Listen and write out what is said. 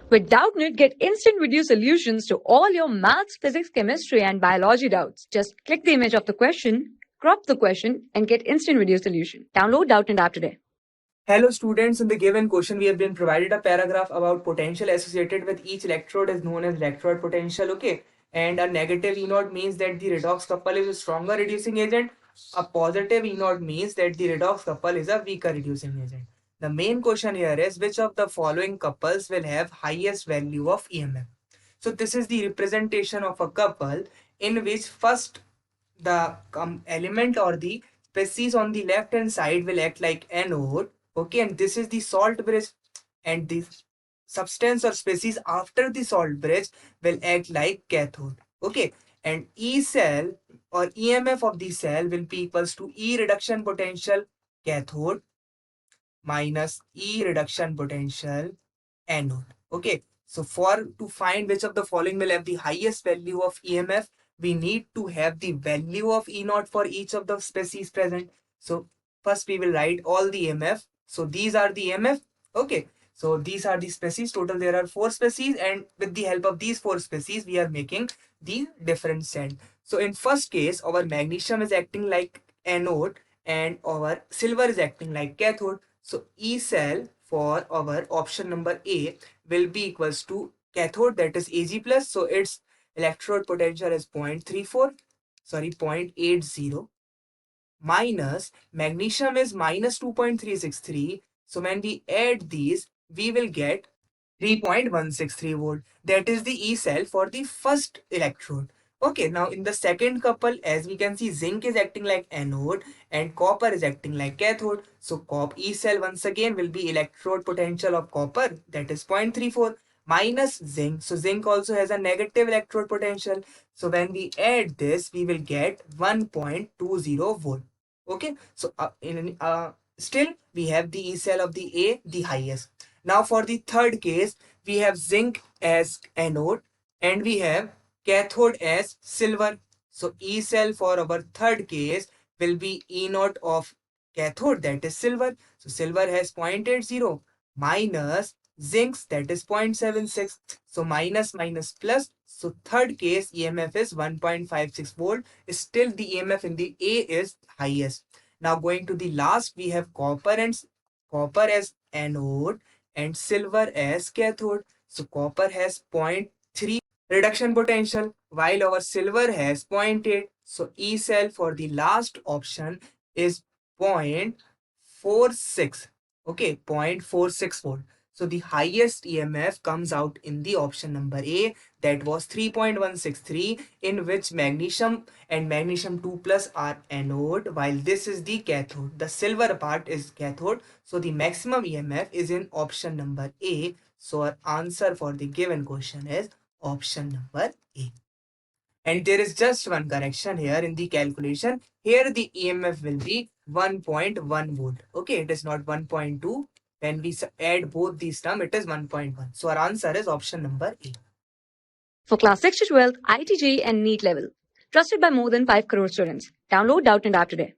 With Doubtnut, get instant video solutions to all your maths, physics, chemistry, and biology doubts. Just click the image of the question, crop the question, and get instant video solution. Download Doubtnut app today. Hello students, in the given question we have been provided a paragraph about potential associated with each electrode is known as electrode potential, okay? And a negative E0 means that the redox couple is a stronger reducing agent. A positive E0 means that the redox couple is a weaker reducing agent. The main question here is which of the following couples will have highest value of EMF? So this is the representation of a couple in which first the element or the species on the left hand side will act like anode, okay, and this is the salt bridge, and the substance or species after the salt bridge will act like cathode, okay, and E cell or EMF of the cell will be equals to E reduction potential cathode minus E reduction potential anode, okay. So for to find which of the following will have the highest value of EMF, we need to have the value of E0 for each of the species present. So first we will write all the EMF. So these are the EMF, okay. So these are the species. Total there are 4 species, and with the help of these 4 species we are making the different scent. So in first case our magnesium is acting like anode and our silver is acting like cathode. So E cell for our option number A will be equals to cathode, that is Ag plus. So its electrode potential is 0.80, minus magnesium is minus 2.363. So when we add these, we will get 3.163 volt. That is the E cell for the first electrode. Okay, now in the second couple, as we can see, zinc is acting like anode and copper is acting like cathode. So E cell once again will be electrode potential of copper, that is 0.34, minus zinc. So zinc also has a negative electrode potential. So when we add this, we will get 1.20 volt. Okay, so still we have the E cell of the A, the highest. Now for the third case, we have zinc as anode and we have cathode as silver. So E cell for our third case will be E0 of cathode, that is silver. So silver has 0.80 minus zinc, that is 0.76. So minus minus plus. So third case EMF is 1.56 volt. Still the EMF in the A is highest. Now going to the last, we have copper as anode and silver as cathode. So copper has 0.3 reduction potential while our silver has 0.8. So E cell for the last option is 0.46. Okay, 0.46 volt. So the highest EMF comes out in the option number A, that was 3.163, in which magnesium and magnesium 2 plus are anode while this is the cathode. The silver part is cathode. So the maximum EMF is in option number A. So our answer for the given question is option number A. And there is just one correction here in the calculation. Here the EMF will be 1.1 volt. Okay, it is not 1.2. When we add both these terms, it is 1.1. So our answer is option number A. For class 6 to 12, IIT JEE and NEET level. Trusted by more than 5 crore students. Download Doubtnut app today.